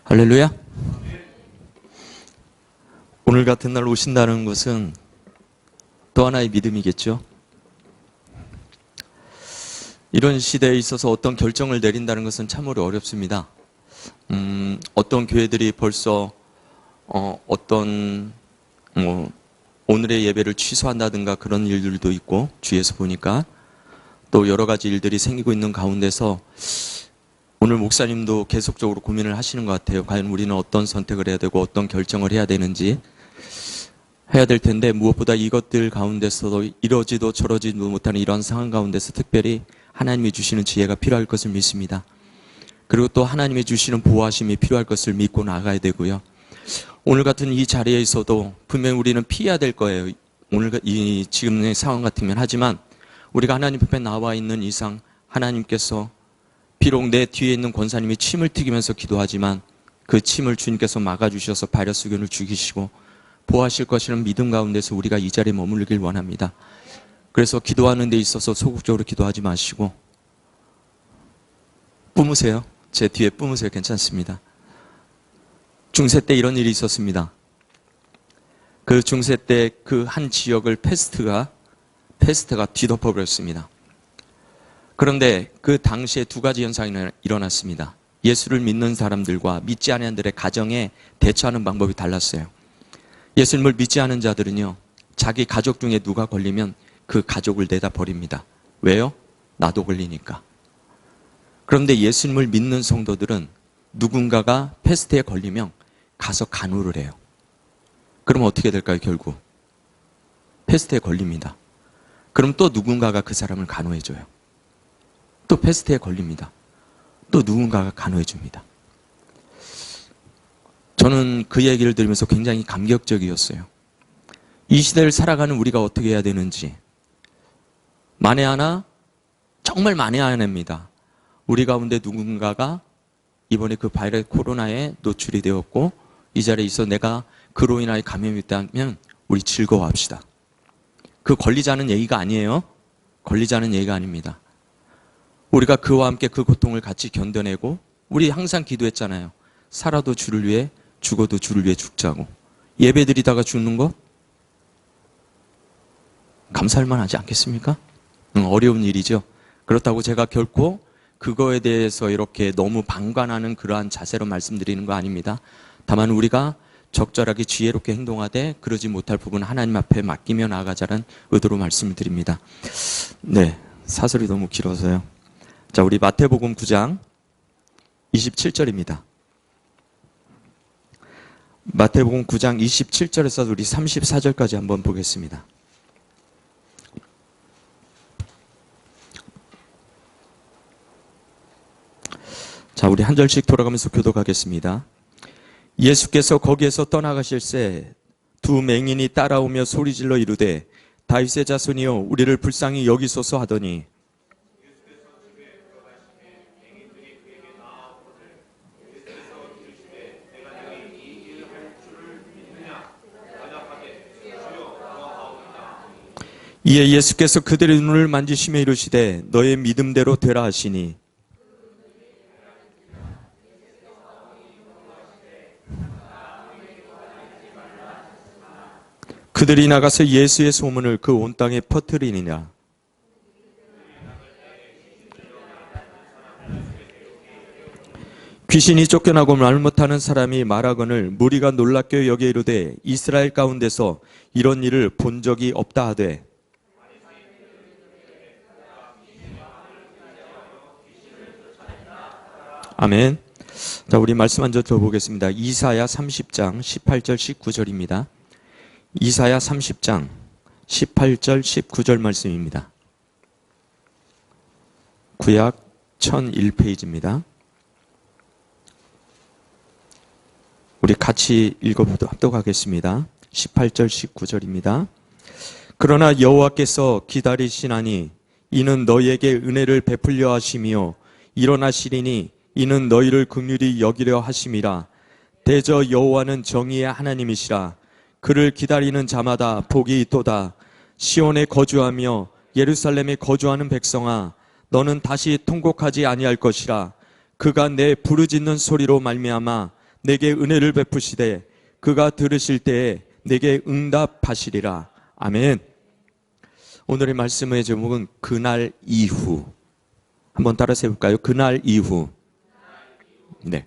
할렐루야. 오늘 같은 날 오신다는 것은 또 하나의 믿음이겠죠. 이런 시대에 있어서 어떤 결정을 내린다는 것은 참으로 어렵습니다. 어떤 교회들이 벌써 오늘의 예배를 취소한다든가 그런 일들도 있고, 주위에서 보니까 또 여러 가지 일들이 생기고 있는 가운데서 오늘 목사님도 계속적으로 고민을 하시는 것 같아요. 과연 우리는 어떤 선택을 해야 되고 어떤 결정을 해야 되는지 해야 될 텐데, 무엇보다 이것들 가운데서도 이러지도 저러지도 못하는 이런 상황 가운데서 특별히 하나님이 주시는 지혜가 필요할 것을 믿습니다. 그리고 또 하나님이 주시는 보호하심이 필요할 것을 믿고 나가야 되고요. 오늘 같은 이 자리에 있어도 분명히 우리는 피해야 될 거예요. 오늘 이 지금의 상황 같으면. 하지만 우리가 하나님 앞에 나와 있는 이상 하나님께서 비록 내 뒤에 있는 권사님이 침을 튀기면서 기도하지만 그 침을 주님께서 막아주셔서 발열수견을 죽이시고 보호하실 것이라는 믿음 가운데서 우리가 이 자리에 머물길 원합니다. 그래서 기도하는 데 있어서 소극적으로 기도하지 마시고 뿜으세요. 제 뒤에 뿜으세요. 괜찮습니다. 중세 때 이런 일이 있었습니다. 그 중세 때 그 한 지역을 페스트가 뒤덮어버렸습니다. 그런데 그 당시에 두 가지 현상이 일어났습니다. 예수를 믿는 사람들과 믿지 않은 자들의 가정에 대처하는 방법이 달랐어요. 예수님을 믿지 않은 자들은요, 자기 가족 중에 누가 걸리면 그 가족을 내다 버립니다. 왜요? 나도 걸리니까. 그런데 예수님을 믿는 성도들은 누군가가 페스트에 걸리면 가서 간호를 해요. 그럼 어떻게 될까요? 결국 페스트에 걸립니다. 그럼 또 누군가가 그 사람을 간호해줘요. 또 페스트에 걸립니다. 또 누군가가 간호해줍니다. 저는 그 얘기를 들으면서 굉장히 감격적이었어요. 이 시대를 살아가는 우리가 어떻게 해야 되는지. 만에 하나, 정말 만에 하나입니다. 우리 가운데 누군가가 이번에 그 바이러스 코로나에 노출이 되었고 이 자리에 있어 내가 그로 인하여 감염이 있다면 우리 즐거워합시다. 그 걸리자는 얘기가 아니에요. 걸리자는 얘기가 아닙니다. 우리가 그와 함께 그 고통을 같이 견뎌내고, 우리 항상 기도했잖아요. 살아도 주를 위해, 죽어도 주를 위해 죽자고. 예배 드리다가 죽는 거 감사할 만하지 않겠습니까? 어려운 일이죠. 그렇다고 제가 결코 그거에 대해서 이렇게 너무 방관하는 그러한 자세로 말씀드리는 거 아닙니다. 다만 우리가 적절하게 지혜롭게 행동하되 그러지 못할 부분은 하나님 앞에 맡기며 나아가자는 의도로 말씀을 드립니다. 네, 사설이 너무 길어서요. 자, 우리 마태복음 9장 27절입니다. 마태복음 9장 27절에서 우리 34절까지 한번 보겠습니다. 자, 우리 한 절씩 돌아가면서 교독하겠습니다. 예수께서 거기에서 떠나가실새 두 맹인이 따라오며 소리질러 이르되 다윗의 자손이여 우리를 불쌍히 여기소서 하더니 이에 예수께서 그들의 눈을 만지시며 이르시되 너의 믿음대로 되라 하시니 그들이 나가서 예수의 소문을 그 온 땅에 퍼뜨리니라. 귀신이 쫓겨나고 말 못하는 사람이 말하거늘 무리가 놀랍게 여겨 이르되 이스라엘 가운데서 이런 일을 본 적이 없다 하되 아멘. 자, 우리 말씀 한 절 더 보겠습니다. 이사야 30장 18절 19절입니다. 이사야 30장 18절 19절 말씀입니다. 구약 1001페이지입니다. 우리 같이 읽어보도록 하겠습니다. 18절 19절입니다. 그러나 여호와께서 기다리시나니 이는 너희에게 은혜를 베풀려 하시며 일어나시리니 이는 너희를 긍휼히 여기려 하심이라. 대저 여호와는 정의의 하나님이시라. 그를 기다리는 자마다 복이 있도다. 시온에 거주하며 예루살렘에 거주하는 백성아, 너는 다시 통곡하지 아니할 것이라. 그가 내 부르짖는 소리로 말미암아 내게 은혜를 베푸시되 그가 들으실 때에 내게 응답하시리라. 아멘. 오늘의 말씀의 제목은 그날 이후. 한번 따라 세울까요? 그날 이후. 네.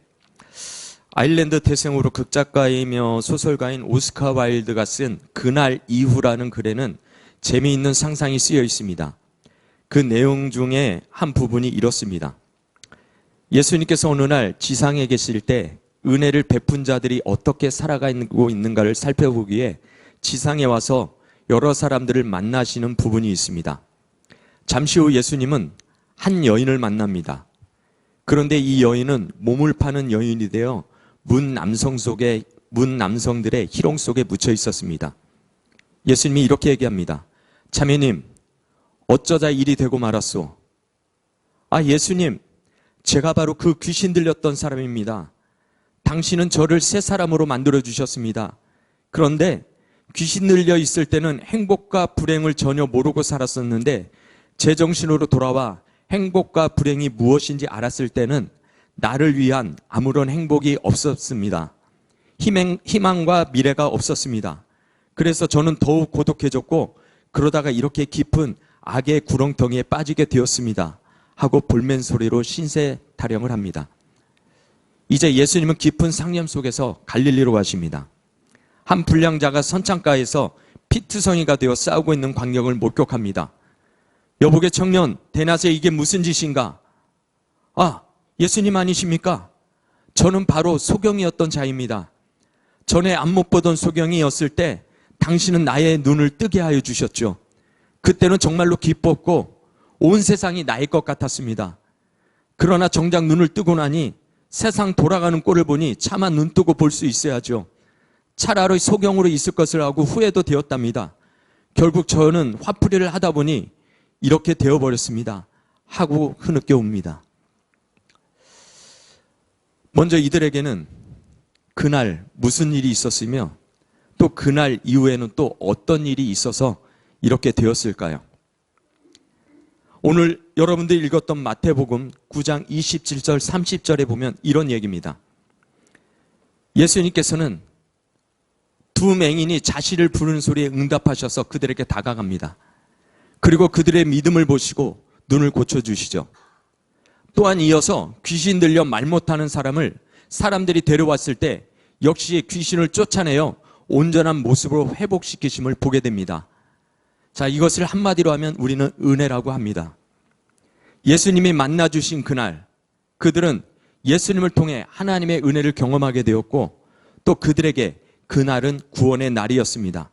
아일랜드 태생으로 극작가이며 소설가인 오스카 와일드가 쓴 그날 이후라는 글에는 재미있는 상상이 쓰여 있습니다. 그 내용 중에 한 부분이 이렇습니다. 예수님께서 어느 날 지상에 계실 때 은혜를 베푼 자들이 어떻게 살아가고 있는가를 살펴보기에 지상에 와서 여러 사람들을 만나시는 부분이 있습니다. 잠시 후 예수님은 한 여인을 만납니다. 그런데 이 여인은 몸을 파는 여인이 되어 문 남성들의 희롱 속에 묻혀 있었습니다. 예수님이 이렇게 얘기합니다. 자매님, 어쩌다 일이 되고 말았소? 아, 예수님, 제가 바로 그 귀신 들렸던 사람입니다. 당신은 저를 새 사람으로 만들어 주셨습니다. 그런데 귀신 들려 있을 때는 행복과 불행을 전혀 모르고 살았었는데 제정신으로 돌아와 행복과 불행이 무엇인지 알았을 때는 나를 위한 아무런 행복이 없었습니다. 희망과 미래가 없었습니다. 그래서 저는 더욱 고독해졌고 그러다가 이렇게 깊은 악의 구렁텅이에 빠지게 되었습니다. 하고 볼멘 소리로 신세 타령을 합니다. 이제 예수님은 깊은 상념 속에서 갈릴리로 가십니다. 한 불량자가 선창가에서 피투성이가 되어 싸우고 있는 광경을 목격합니다. 여보게 청년, 대낮에 이게 무슨 짓인가? 아, 예수님 아니십니까? 저는 바로 소경이었던 자입니다. 전에 안 못 보던 소경이었을 때 당신은 나의 눈을 뜨게 하여 주셨죠. 그때는 정말로 기뻤고 온 세상이 나의 것 같았습니다. 그러나 정작 눈을 뜨고 나니 세상 돌아가는 꼴을 보니 차마 눈 뜨고 볼 수 있어야죠. 차라리 소경으로 있을 것을 하고 후회도 되었답니다. 결국 저는 화풀이를 하다 보니 이렇게 되어버렸습니다. 하고 흐느껴 옵니다. 먼저 이들에게는 그날 무슨 일이 있었으며 또 그날 이후에는 또 어떤 일이 있어서 이렇게 되었을까요? 오늘 여러분들이 읽었던 마태복음 9장 27절 30절에 보면 이런 얘기입니다. 예수님께서는 두 맹인이 자신을 부르는 소리에 응답하셔서 그들에게 다가갑니다. 그리고 그들의 믿음을 보시고 눈을 고쳐주시죠. 또한 이어서 귀신 들려 말 못하는 사람을 사람들이 데려왔을 때 역시 귀신을 쫓아내어 온전한 모습으로 회복시키심을 보게 됩니다. 자, 이것을 한마디로 하면 우리는 은혜라고 합니다. 예수님이 만나주신 그날, 그들은 예수님을 통해 하나님의 은혜를 경험하게 되었고 또 그들에게 그날은 구원의 날이었습니다.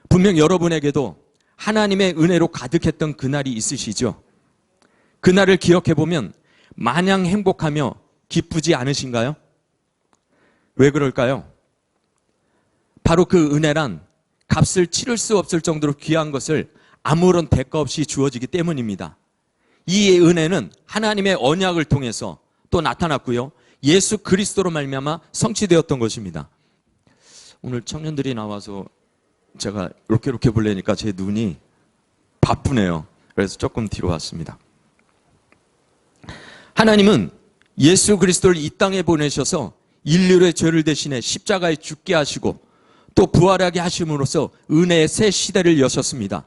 분명 여러분에게도 하나님의 은혜로 가득했던 그날이 있으시죠? 그날을 기억해보면 마냥 행복하며 기쁘지 않으신가요? 왜 그럴까요? 바로 그 은혜란 값을 치를 수 없을 정도로 귀한 것을 아무런 대가 없이 주어지기 때문입니다. 이 은혜는 하나님의 언약을 통해서 또 나타났고요. 예수 그리스도로 말미암아 성취되었던 것입니다. 오늘 청년들이 나와서 제가 이렇게 보려니까 제 눈이 바쁘네요. 그래서 조금 뒤로 왔습니다. 하나님은 예수 그리스도를 이 땅에 보내셔서 인류의 죄를 대신해 십자가에 죽게 하시고 또 부활하게 하심으로써 은혜의 새 시대를 여셨습니다.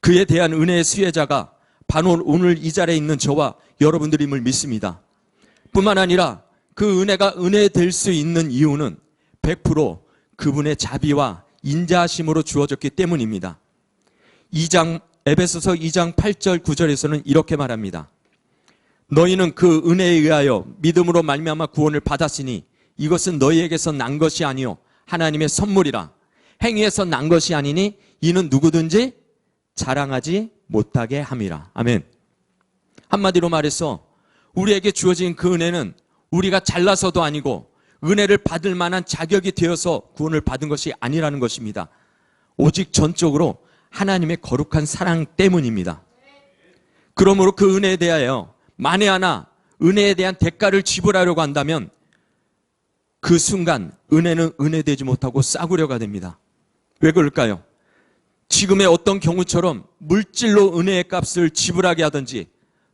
그에 대한 은혜의 수혜자가 바로 오늘 이 자리에 있는 저와 여러분들임을 믿습니다. 뿐만 아니라 그 은혜가 은혜될 수 있는 이유는 100% 그분의 자비와 인자하심으로 주어졌기 때문입니다. 에베소서 2장 8절 9절에서는 이렇게 말합니다. 너희는 그 은혜에 의하여 믿음으로 말미암아 구원을 받았으니 이것은 너희에게서 난 것이 아니요 하나님의 선물이라. 행위에서 난 것이 아니니 이는 누구든지 자랑하지 못하게 함이라. 아멘. 한마디로 말해서 우리에게 주어진 그 은혜는 우리가 잘나서도 아니고 은혜를 받을 만한 자격이 되어서 구원을 받은 것이 아니라는 것입니다. 오직 전적으로 하나님의 거룩한 사랑 때문입니다. 그러므로 그 은혜에 대하여 만에 하나 은혜에 대한 대가를 지불하려고 한다면 그 순간 은혜는 은혜되지 못하고 싸구려가 됩니다. 왜 그럴까요? 지금의 어떤 경우처럼 물질로 은혜의 값을 지불하게 하든지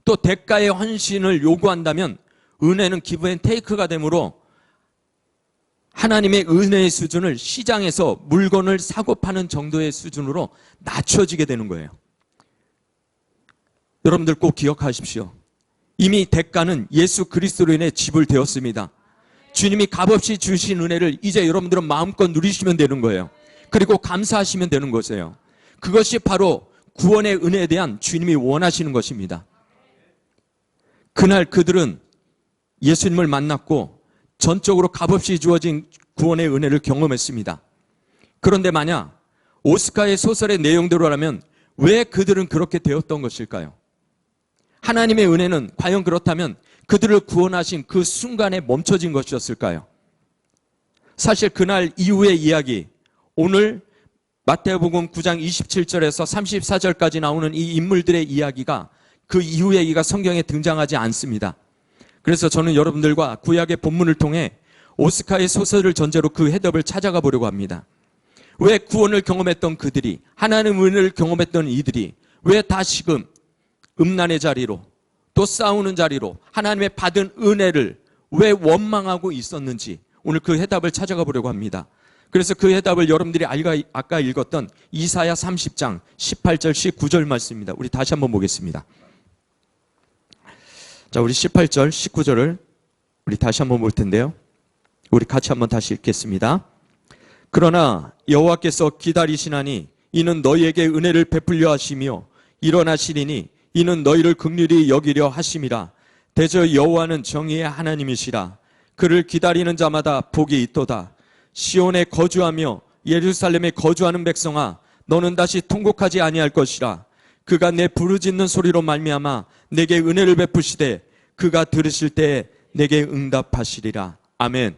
또 대가의 헌신을 요구한다면 은혜는 기브 앤 테이크가 되므로 하나님의 은혜의 수준을 시장에서 물건을 사고 파는 정도의 수준으로 낮춰지게 되는 거예요. 여러분들 꼭 기억하십시오. 이미 대가는 예수 그리스도로 인해 지불되었습니다. 주님이 값없이 주신 은혜를 이제 여러분들은 마음껏 누리시면 되는 거예요. 그리고 감사하시면 되는 것이에요. 그것이 바로 구원의 은혜에 대한 주님이 원하시는 것입니다. 그날 그들은 예수님을 만났고 전적으로 값없이 주어진 구원의 은혜를 경험했습니다. 그런데 만약 오스카의 소설의 내용대로라면 왜 그들은 그렇게 되었던 것일까요? 하나님의 은혜는 과연 그렇다면 그들을 구원하신 그 순간에 멈춰진 것이었을까요? 사실 그날 이후의 이야기, 오늘 마태복음 9장 27절에서 34절까지 나오는 이 인물들의 이야기가 그 이후의 얘기가 성경에 등장하지 않습니다. 그래서 저는 여러분들과 구약의 본문을 통해 오스카의 소설을 전제로 그 해답을 찾아가 보려고 합니다. 왜 구원을 경험했던 그들이, 하나님의 은혜를 경험했던 이들이 왜 다시금 음란의 자리로, 또 싸우는 자리로 하나님의 받은 은혜를 왜 원망하고 있었는지 오늘 그 해답을 찾아가 보려고 합니다. 그래서 그 해답을 여러분들이 아까 읽었던 이사야 30장 18절 19절 말씀입니다. 우리 다시 한번 보겠습니다. 자, 우리 18절 19절을 우리 다시 한번 볼 텐데요. 우리 같이 한번 다시 읽겠습니다. 그러나 여호와께서 기다리시나니 이는 너희에게 은혜를 베풀려 하시며 일어나시리니 이는 너희를 긍휼히 여기려 하심이라. 대저 여호와는 정의의 하나님이시라. 그를 기다리는 자마다 복이 있도다. 시온에 거주하며 예루살렘에 거주하는 백성아, 너는 다시 통곡하지 아니할 것이라. 그가 내 부르짖는 소리로 말미암아 내게 은혜를 베푸시되 그가 들으실 때에 내게 응답하시리라. 아멘.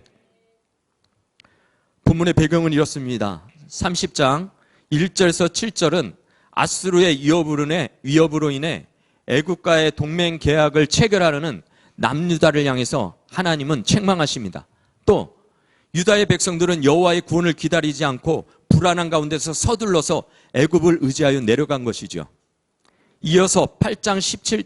본문의 배경은 이렇습니다. 30장 1절에서 7절은 아수르의 위협으로 인해 애국과의 동맹 계약을 체결하려는 남유다를 향해서 하나님은 책망하십니다. 또 유다의 백성들은 여호와의 구원을 기다리지 않고 불안한 가운데서 서둘러서 애굽을 의지하여 내려간 것이죠. 이어서 8장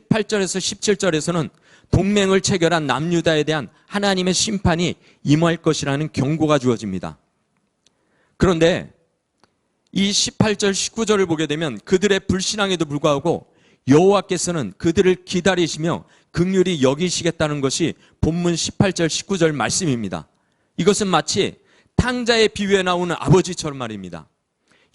8절에서 17절에서는 동맹을 체결한 남유다에 대한 하나님의 심판이 임할 것이라는 경고가 주어집니다. 그런데 이 18절 19절을 보게 되면 그들의 불신앙에도 불구하고 여호와께서는 그들을 기다리시며 긍휼히 여기시겠다는 것이 본문 18절 19절 말씀입니다. 이것은 마치 탕자의 비유에 나오는 아버지처럼 말입니다.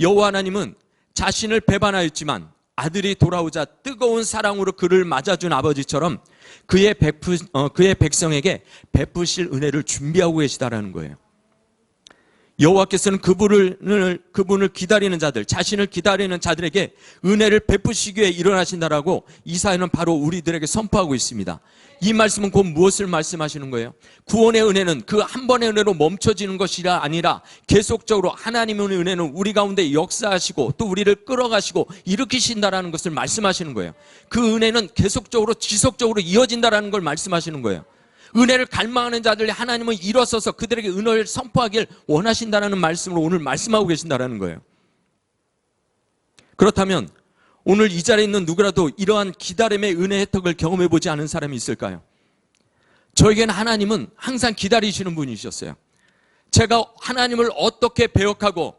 여호와 하나님은 자신을 배반하였지만 아들이 돌아오자 뜨거운 사랑으로 그를 맞아준 아버지처럼 그의 백성에게 베푸실 은혜를 준비하고 계시다라는 거예요. 여호와께서는 그분을 기다리는 자들, 자신을 기다리는 자들에게 은혜를 베푸시기 위해 일어나신다라고 이사야는 바로 우리들에게 선포하고 있습니다. 이 말씀은 곧 무엇을 말씀하시는 거예요? 구원의 은혜는 그 한 번의 은혜로 멈춰지는 것이 아니라 계속적으로 하나님의 은혜는 우리 가운데 역사하시고 또 우리를 끌어가시고 일으키신다라는 것을 말씀하시는 거예요. 그 은혜는 계속적으로 지속적으로 이어진다라는 걸 말씀하시는 거예요. 은혜를 갈망하는 자들이 하나님은 일어서서 그들에게 은혜를 선포하길 원하신다는 말씀으로 오늘 말씀하고 계신다는 거예요. 그렇다면 오늘 이 자리에 있는 누구라도 이러한 기다림의 은혜 혜택을 경험해 보지 않은 사람이 있을까요? 저에게는 하나님은 항상 기다리시는 분이셨어요. 제가 하나님을 어떻게 배역하고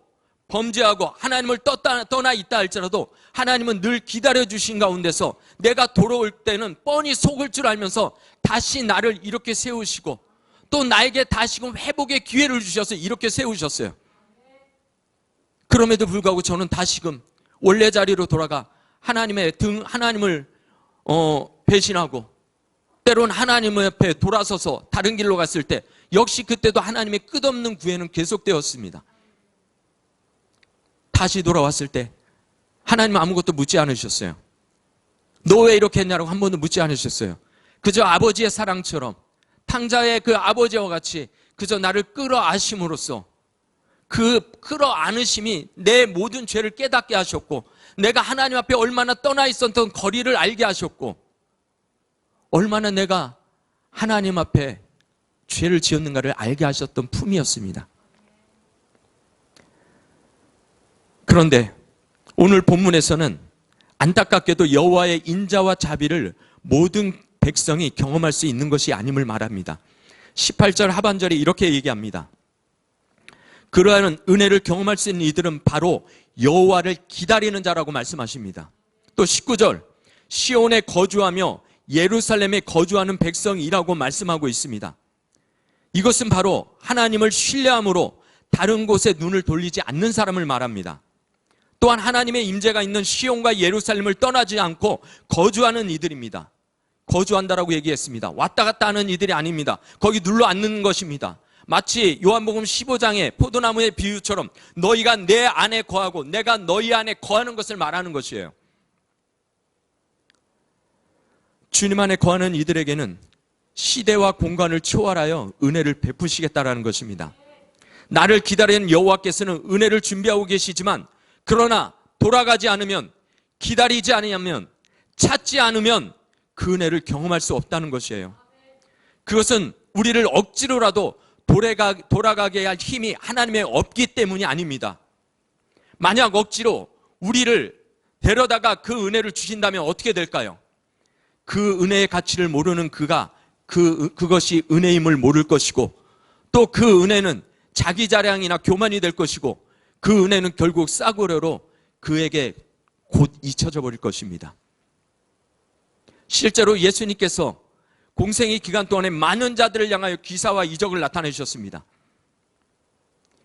범죄하고 하나님을 떠나 있다 할지라도 하나님은 늘 기다려주신 가운데서 내가 돌아올 때는 뻔히 속을 줄 알면서 다시 나를 이렇게 세우시고 또 나에게 다시금 회복의 기회를 주셔서 이렇게 세우셨어요. 그럼에도 불구하고 저는 다시금 원래 자리로 돌아가 하나님을 배신하고 때론 하나님 앞에 돌아서서 다른 길로 갔을 때 역시 그때도 하나님의 끝없는 구애는 계속되었습니다. 다시 돌아왔을 때 하나님은 아무것도 묻지 않으셨어요. 너 왜 이렇게 했냐라고 한 번도 묻지 않으셨어요. 그저 아버지의 사랑처럼 탕자의 그 아버지와 같이 그저 나를 끌어안심으로써 그 끌어안으심이 내 모든 죄를 깨닫게 하셨고 내가 하나님 앞에 얼마나 떠나 있었던 거리를 알게 하셨고 얼마나 내가 하나님 앞에 죄를 지었는가를 알게 하셨던 품이었습니다. 그런데 오늘 본문에서는 안타깝게도 여호와의 인자와 자비를 모든 백성이 경험할 수 있는 것이 아님을 말합니다. 18절 하반절에 이렇게 얘기합니다. 그러한 은혜를 경험할 수 있는 이들은 바로 여호와를 기다리는 자라고 말씀하십니다. 또 19절, 시온에 거주하며 예루살렘에 거주하는 백성이라고 말씀하고 있습니다. 이것은 바로 하나님을 신뢰함으로 다른 곳에 눈을 돌리지 않는 사람을 말합니다. 또한 하나님의 임재가 있는 시온과 예루살렘을 떠나지 않고 거주하는 이들입니다. 거주한다라고 얘기했습니다. 왔다 갔다 하는 이들이 아닙니다. 거기 눌러 앉는 것입니다. 마치 요한복음 15장의 포도나무의 비유처럼 너희가 내 안에 거하고 내가 너희 안에 거하는 것을 말하는 것이에요. 주님 안에 거하는 이들에게는 시대와 공간을 초월하여 은혜를 베푸시겠다라는 것입니다. 나를 기다리는 여호와께서는 은혜를 준비하고 계시지만 그러나 돌아가지 않으면, 기다리지 않으면, 찾지 않으면 그 은혜를 경험할 수 없다는 것이에요. 그것은 우리를 억지로라도 돌아가게 할 힘이 하나님의 없기 때문이 아닙니다. 만약 억지로 우리를 데려다가 그 은혜를 주신다면 어떻게 될까요? 그 은혜의 가치를 모르는 그가 그것이 은혜임을 모를 것이고, 또 그 은혜는 자기 자랑이나 교만이 될 것이고, 그 은혜는 결국 싸구려로 그에게 곧 잊혀져 버릴 것입니다. 실제로 예수님께서 공생의 기간 동안에 많은 자들을 향하여 기사와 이적을 나타내셨습니다.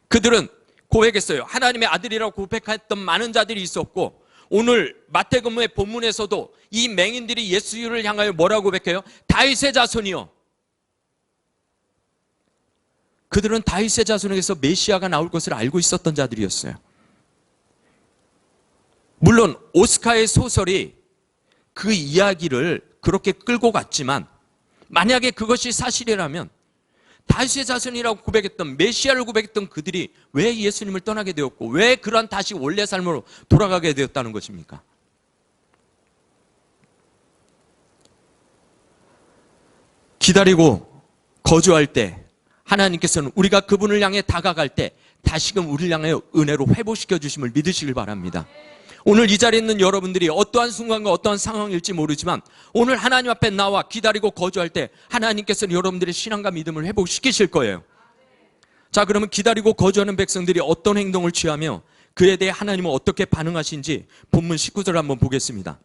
그들은 고백했어요. 하나님의 아들이라고 고백했던 많은 자들이 있었고, 오늘 마태복음의 본문에서도 이 맹인들이 예수를 향하여 뭐라고 고백해요? 다윗의 자손이요. 그들은 다윗의 자손에게서 메시아가 나올 것을 알고 있었던 자들이었어요. 물론 오스카의 소설이 그 이야기를 그렇게 끌고 갔지만, 만약에 그것이 사실이라면 다윗의 자손이라고 고백했던, 메시아를 고백했던 그들이 왜 예수님을 떠나게 되었고 왜 그런 다시 원래 삶으로 돌아가게 되었다는 것입니까? 기다리고 거주할 때 하나님께서는 우리가 그분을 향해 다가갈 때 다시금 우리를 향하여 은혜로 회복시켜 주심을 믿으시길 바랍니다. 오늘 이 자리에 있는 여러분들이 어떠한 순간과 어떠한 상황일지 모르지만 오늘 하나님 앞에 나와 기다리고 거주할 때 하나님께서는 여러분들의 신앙과 믿음을 회복시키실 거예요. 자, 그러면 기다리고 거주하는 백성들이 어떤 행동을 취하며 그에 대해 하나님은 어떻게 반응하신지 본문 19절 한번 보겠습니다.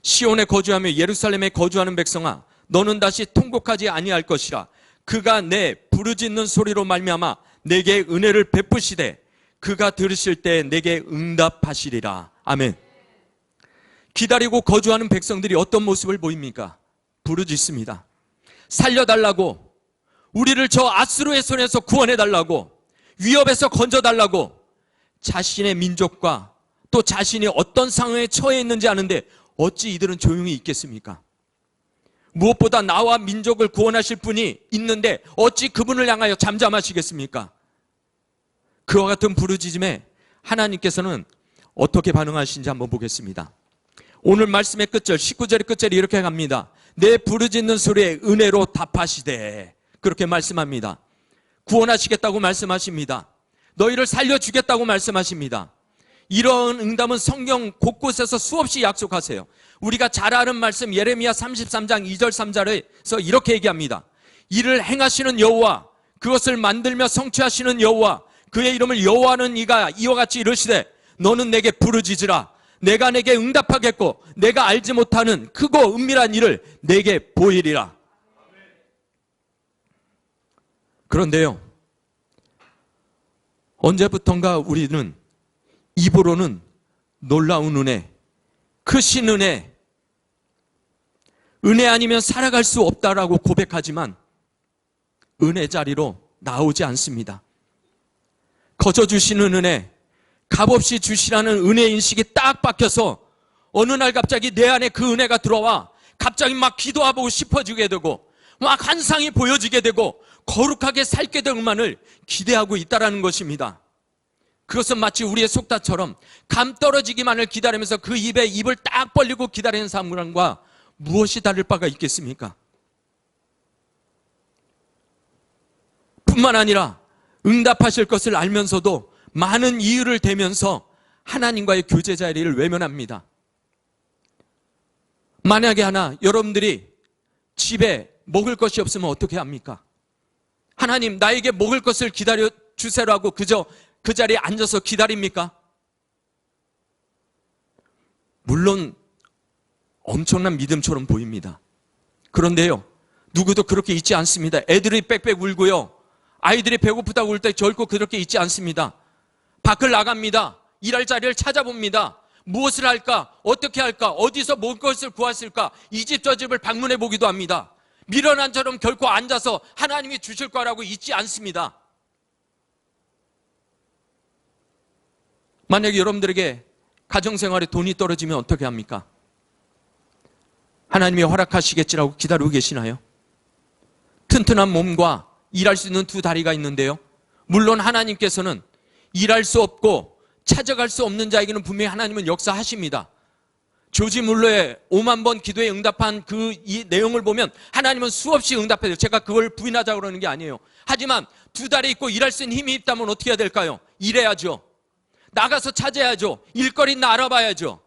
시온에 거주하며 예루살렘에 거주하는 백성아, 너는 다시 통곡하지 아니할 것이라. 그가 내 부르짖는 소리로 말미암아 내게 은혜를 베푸시되 그가 들으실 때 내게 응답하시리라. 아멘. 기다리고 거주하는 백성들이 어떤 모습을 보입니까? 부르짖습니다. 살려달라고, 우리를 저 아수르의 손에서 구원해달라고, 위협에서 건져달라고, 자신의 민족과 또 자신이 어떤 상황에 처해 있는지 아는데 어찌 이들은 조용히 있겠습니까? 무엇보다 나와 민족을 구원하실 분이 있는데 어찌 그분을 향하여 잠잠하시겠습니까? 그와 같은 부르짖음에 하나님께서는 어떻게 반응하시는지 한번 보겠습니다. 오늘 말씀의 끝절, 19절의 끝절이 이렇게 갑니다. 내 부르짖는 소리에 은혜로 답하시되, 그렇게 말씀합니다. 구원하시겠다고 말씀하십니다. 너희를 살려주겠다고 말씀하십니다. 이런 응답은 성경 곳곳에서 수없이 약속하세요. 우리가 잘 아는 말씀 예레미야 33장 2절 3절에서 이렇게 얘기합니다. 이를 행하시는 여호와, 그것을 만들며 성취하시는 여호와, 그의 이름을 여호와는 이가 이와 같이 이르시되 너는 내게 부르짖으라. 내가 내게 응답하겠고 내가 알지 못하는 크고 은밀한 일을 내게 보이리라. 그런데요, 언제부턴가 우리는 입으로는 놀라운 은혜, 크신 은혜, 은혜 아니면 살아갈 수 없다라고 고백하지만 은혜 자리로 나오지 않습니다. 거저 주시는 은혜, 값없이 주시라는 은혜 인식이 딱 박혀서 어느 날 갑자기 내 안에 그 은혜가 들어와 갑자기 막 기도하고 싶어지게 되고 막 환상이 보여지게 되고 거룩하게 살게 될 것만을 기대하고 있다라는 것입니다. 그것은 마치 우리의 속다처럼 감 떨어지기만을 기다리면서 그 입에 입을 딱 벌리고 기다리는 사람과 무엇이 다를 바가 있겠습니까? 뿐만 아니라 응답하실 것을 알면서도 많은 이유를 대면서 하나님과의 교제 자리를 외면합니다. 만약에 하나 여러분들이 집에 먹을 것이 없으면 어떻게 합니까? 하나님, 나에게 먹을 것을 기다려 주세라고 그저 그 자리에 앉아서 기다립니까? 물론 엄청난 믿음처럼 보입니다. 그런데요, 누구도 그렇게 있지 않습니다. 애들이 빽빽 울고요, 아이들이 배고프다고 울 때 결코 그렇게 있지 않습니다. 밖을 나갑니다. 일할 자리를 찾아봅니다. 무엇을 할까? 어떻게 할까? 어디서 무엇을 구했을까? 이 집 저 집을 방문해 보기도 합니다. 미련한처럼 결코 앉아서 하나님이 주실 거라고 있지 않습니다. 만약에 여러분들에게 가정생활에 돈이 떨어지면 어떻게 합니까? 하나님이 허락하시겠지라고 기다리고 계시나요? 튼튼한 몸과 일할 수 있는 두 다리가 있는데요, 물론 하나님께서는 일할 수 없고 찾아갈 수 없는 자에게는 분명히 하나님은 역사하십니다. 조지 물러의 5만 번 기도에 응답한 이 내용을 보면 하나님은 수없이 응답해요. 제가 그걸 부인하자고 그러는 게 아니에요. 하지만 두 다리 있고 일할 수 있는 힘이 있다면 어떻게 해야 될까요? 일해야죠. 나가서 찾아야죠. 일거리는 알아봐야죠.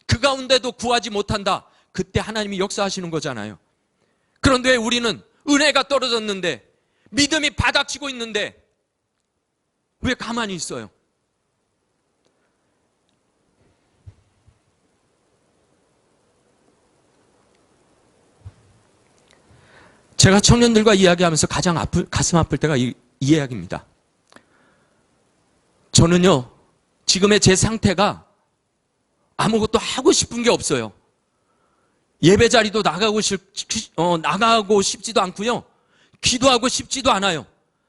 그 가운데도 구하지 못한다. 그때 하나님이 역사하시는 거잖아요. 그런데 우리는 은혜가 떨어졌는데, 믿음이 바닥치고 있는데 왜 가만히 있어요? 제가 청년들과 이야기하면서 가장 가슴 아플 때가 이 이야기입니다. 저는요, 지금의 제 상태가 아무것도 하고 싶은 게 없어요. 예배 자리도 나가고 싶지도 않고요, 기도하고 싶지도 않아요.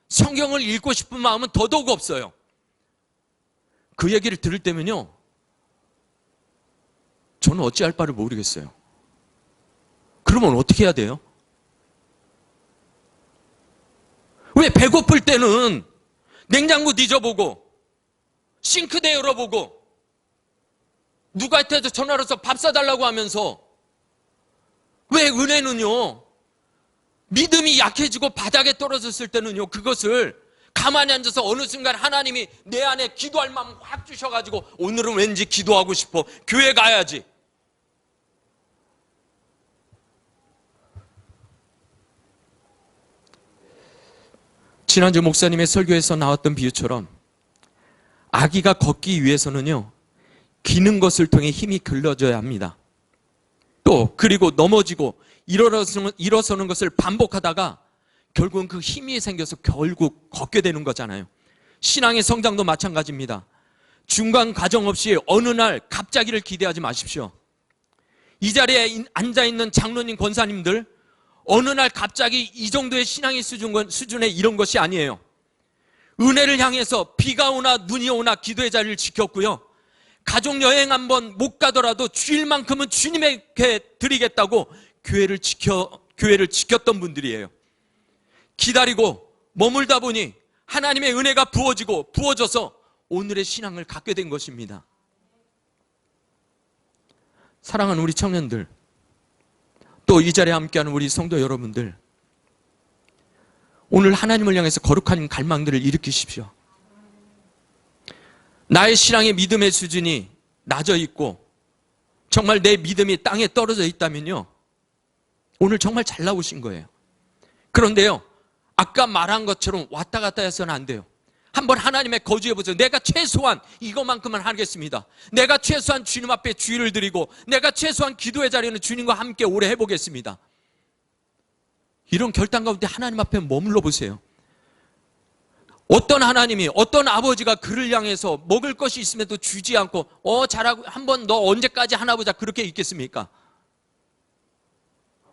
성경을 읽고 싶은 마음은 더더욱 없어요. 그 얘기를 들을 때면요, 저는 어찌할 바를 모르겠어요. 그러면 어떻게 해야 돼요? 왜 배고플 때는 냉장고 뒤져보고 싱크대 열어보고 누구한테도 전화로서 밥 사달라고 하면서, 왜 은혜는요, 믿음이 약해지고 바닥에 떨어졌을 때는요, 그것을 가만히 앉아서 어느 순간 하나님이 내 안에 기도할 마음 확 주셔가지고 오늘은 왠지 기도하고 싶어, 교회 가야지. 지난주 목사님의 설교에서 나왔던 비유처럼 아기가 걷기 위해서는요, 기는 것을 통해 힘이 길러져야 합니다. 또 그리고 넘어지고 일어서는 것을 반복하다가 결국은 그 힘이 생겨서 결국 걷게 되는 거잖아요. 신앙의 성장도 마찬가지입니다. 중간 과정 없이 어느 날 갑자기를 기대하지 마십시오. 이 자리에 앉아있는 장로님, 권사님들, 어느 날 갑자기 이 정도의 신앙의 수준에 이런 것이 아니에요. 은혜를 향해서 비가 오나 눈이 오나 기도의 자리를 지켰고요, 가족여행 한번 못 가더라도 주일만큼은 주님에게 드리겠다고 교회를 지켰던 분들이에요. 기다리고 머물다 보니 하나님의 은혜가 부어져서 오늘의 신앙을 갖게 된 것입니다. 사랑하는 우리 청년들, 또 이 자리에 함께하는 우리 성도 여러분들, 오늘 하나님을 향해서 거룩한 갈망들을 일으키십시오. 나의 신앙의 믿음의 수준이 낮아 있고 정말 내 믿음이 땅에 떨어져 있다면요, 오늘 정말 잘 나오신 거예요. 그런데요, 아까 말한 것처럼 왔다 갔다 해서는 안 돼요. 한번 하나님의 거주해 보세요. 내가 최소한 이것만큼은 하겠습니다. 내가 최소한 주님 앞에 주의를 드리고, 내가 최소한 기도의 자리는 주님과 함께 오래 해보겠습니다. 이런 결단 가운데 하나님 앞에 머물러 보세요. 어떤 하나님이, 어떤 아버지가 그를 향해서 먹을 것이 있음에도 주지 않고 잘하고 한번 너 언제까지 하나 보자 그렇게 있겠습니까?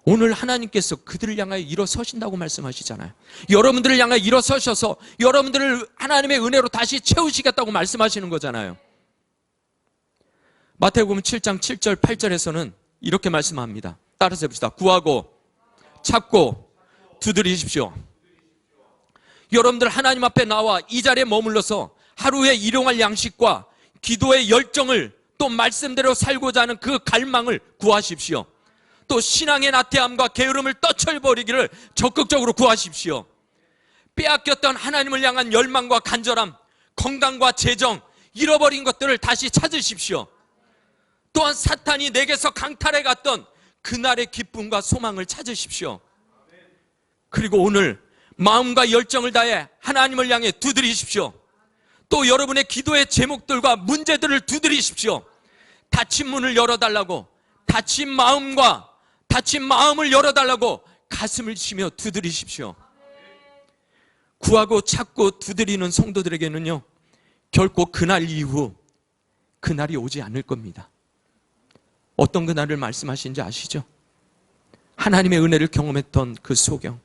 오늘 하나님께서 그들을 향하여 일어서신다고 말씀하시잖아요. 여러분들을 향하여 일어서셔서 여러분들을 하나님의 은혜로 다시 채우시겠다고 말씀하시는 거잖아요. 마태복음 7장 7절 8절에서는 이렇게 말씀합니다. 따라서 해봅시다. 구하고 찾고 두드리십시오. 여러분들 하나님 앞에 나와 이 자리에 머물러서 하루에 일용할 양식과 기도의 열정을, 또 말씀대로 살고자 하는 그 갈망을 구하십시오. 또 신앙의 나태함과 게으름을 떨쳐버리기를 적극적으로 구하십시오. 빼앗겼던 하나님을 향한 열망과 간절함, 건강과 재정, 잃어버린 것들을 다시 찾으십시오. 또한 사탄이 내게서 강탈해 갔던 그날의 기쁨과 소망을 찾으십시오. 그리고 오늘 마음과 열정을 다해 하나님을 향해 두드리십시오. 또 여러분의 기도의 제목들과 문제들을 두드리십시오. 닫힌 문을 열어달라고, 닫힌 마음을 열어달라고 가슴을 치며 두드리십시오. 구하고 찾고 두드리는 성도들에게는요, 결코 그날 이후 그날이 오지 않을 겁니다. 어떤 그날을 말씀하신지 아시죠? 하나님의 은혜를 경험했던 그 소경,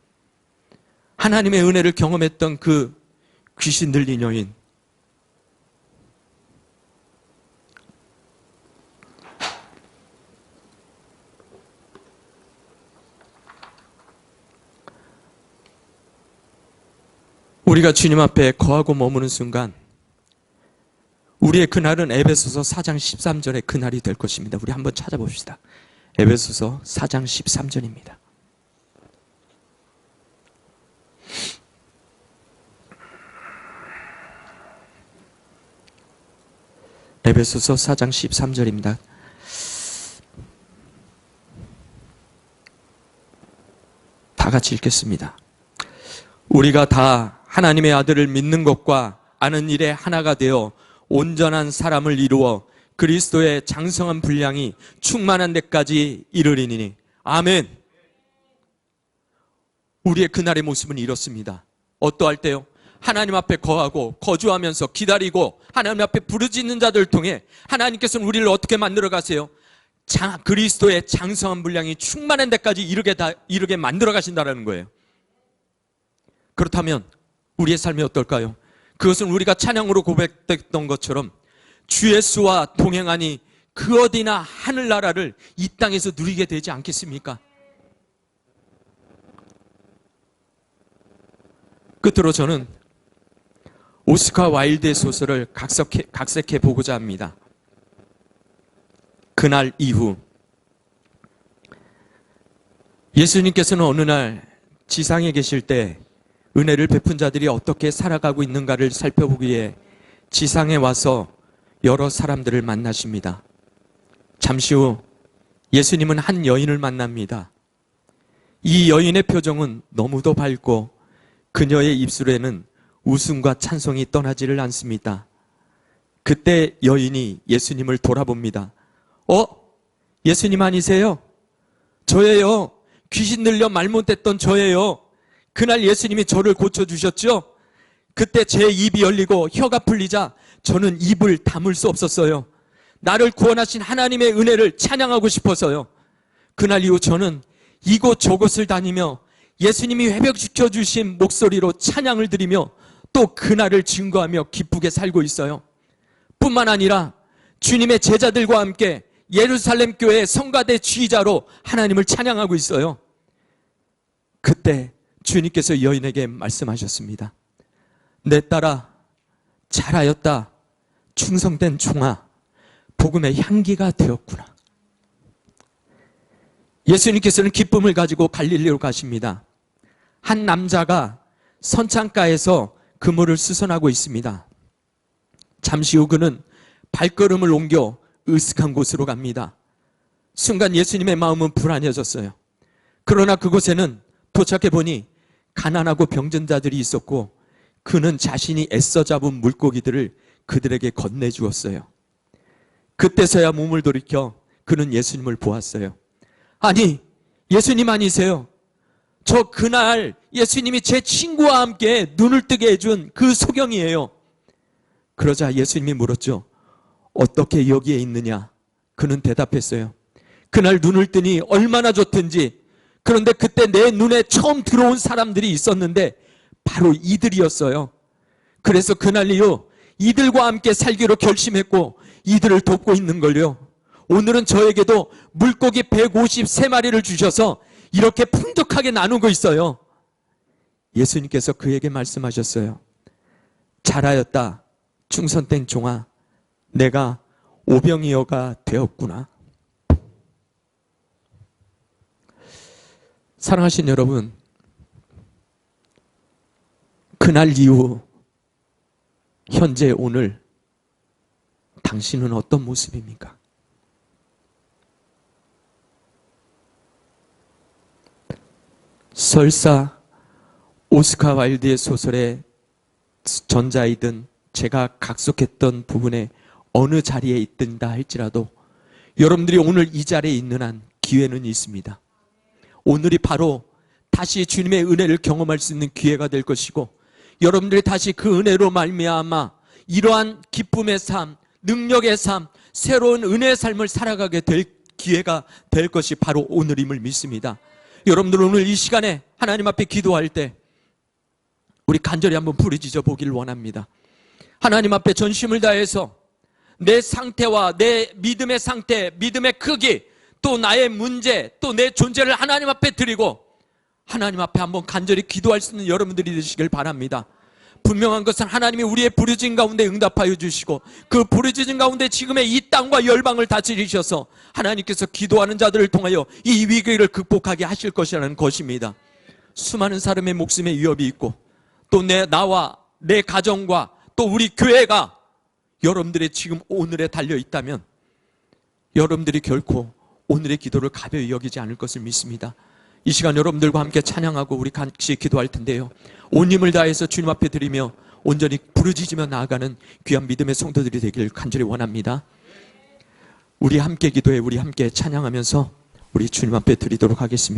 하나님의 은혜를 경험했던 그 귀신 들린 여인, 우리가 주님 앞에 거하고 머무는 순간 우리의 그날은 에베소서 4장 13절의 그날이 될 것입니다. 우리 한번 찾아봅시다. 에베소서 4장 13절입니다. 에베소서 4장 13절입니다. 다 같이 읽겠습니다. 우리가 다 하나님의 아들을 믿는 것과 아는 일에 하나가 되어 온전한 사람을 이루어 그리스도의 장성한 분량이 충만한 데까지 이르리니. 아멘. 우리의 그날의 모습은 이렇습니다. 어떠할 때요? 하나님 앞에 거하고 거주하면서 기다리고 하나님 앞에 부르짖는 자들을 통해 하나님께서는 우리를 어떻게 만들어 가세요? 그리스도의 장성한 분량이 충만한 데까지 이르게 만들어 가신다는 거예요. 그렇다면 우리의 삶이 어떨까요? 그것은 우리가 찬양으로 고백했던 것처럼 주 예수와 동행하니 그 어디나 하늘나라를 이 땅에서 누리게 되지 않겠습니까? 끝으로 저는 오스카 와일드의 소설을 각색해 보고자 합니다. 그날 이후, 예수님께서는 어느 날 지상에 계실 때 은혜를 베푼 자들이 어떻게 살아가고 있는가를 살펴보기 위해 지상에 와서 여러 사람들을 만나십니다. 잠시 후 예수님은 한 여인을 만납니다. 이 여인의 표정은 너무도 밝고 그녀의 입술에는 웃음과 찬송이 떠나지를 않습니다. 그때 여인이 예수님을 돌아봅니다. 예수님 아니세요? 저예요. 귀신 들려 말 못했던 저예요. 그날 예수님이 저를 고쳐주셨죠? 그때 제 입이 열리고 혀가 풀리자 저는 입을 다물 수 없었어요. 나를 구원하신 하나님의 은혜를 찬양하고 싶어서요. 그날 이후 저는 이곳 저곳을 다니며 예수님이 회복시켜 주신 목소리로 찬양을 드리며 또 그날을 증거하며 기쁘게 살고 있어요. 뿐만 아니라 주님의 제자들과 함께 예루살렘 교회의 성가대 지휘자로 하나님을 찬양하고 있어요. 그때 주님께서 여인에게 말씀하셨습니다. 내 딸아, 잘하였다. 충성된 종아, 복음의 향기가 되었구나. 예수님께서는 기쁨을 가지고 갈릴리로 가십니다. 한 남자가 선창가에서 그물을 수선하고 있습니다. 잠시 후 그는 발걸음을 옮겨 으슥한 곳으로 갑니다. 순간 예수님의 마음은 불안해졌어요. 그러나 그곳에는 도착해 보니 가난하고 병든 자들이 있었고 그는 자신이 애써 잡은 물고기들을 그들에게 건네주었어요. 그때서야 몸을 돌이켜 그는 예수님을 보았어요. 아니, 예수님 아니세요? 저 그날 예수님이 제 친구와 함께 눈을 뜨게 해준 그 소경이에요. 그러자 예수님이 물었죠. 어떻게 여기에 있느냐? 그는 대답했어요. 그날 눈을 뜨니 얼마나 좋든지. 그런데 그때 내 눈에 처음 들어온 사람들이 있었는데 바로 이들이었어요. 그래서 그날 이후 이들과 함께 살기로 결심했고 이들을 돕고 있는 걸요. 오늘은 저에게도 물고기 153마리를 주셔서 이렇게 풍족하게 나누고 있어요. 예수님께서 그에게 말씀하셨어요. 잘하였다. 충성된 종아, 내가 오병이어가 되었구나. 사랑하신 여러분, 그날 이후 현재 오늘 당신은 어떤 모습입니까? 설사 오스카 와일드의 소설의 전자이든 제가 각속했던 부분에 어느 자리에 있든다 할지라도 여러분들이 오늘 이 자리에 있는 한 기회는 있습니다. 오늘이 바로 다시 주님의 은혜를 경험할 수 있는 기회가 될 것이고, 여러분들이 다시 그 은혜로 말미암아 이러한 기쁨의 삶, 능력의 삶, 새로운 은혜의 삶을 살아가게 될 기회가 될 것이 바로 오늘임을 믿습니다. 여러분들 오늘 이 시간에 하나님 앞에 기도할 때 우리 간절히 한번 부르짖어 보기를 원합니다. 하나님 앞에 전심을 다해서 내 상태와 내 믿음의 상태, 믿음의 크기, 또 나의 문제, 또 내 존재를 하나님 앞에 드리고 하나님 앞에 한번 간절히 기도할 수 있는 여러분들이 되시길 바랍니다. 분명한 것은 하나님이 우리의 부르짖음 가운데 응답하여 주시고, 그 부르짖음 가운데 지금의 이 땅과 열방을 다스리셔서 하나님께서 기도하는 자들을 통하여 이 위기를 극복하게 하실 것이라는 것입니다. 수많은 사람의 목숨에 위협이 있고, 또 나와 내 가정과 또 우리 교회가 여러분들의 지금 오늘에 달려 있다면 여러분들이 결코 오늘의 기도를 가벼이 여기지 않을 것을 믿습니다. 이 시간 여러분들과 함께 찬양하고 우리 같이 기도할 텐데요, 온 힘을 다해서 주님 앞에 드리며 온전히 부르짖으며 나아가는 귀한 믿음의 성도들이 되길 간절히 원합니다. 우리 함께 기도해, 우리 함께 찬양하면서 우리 주님 앞에 드리도록 하겠습니다.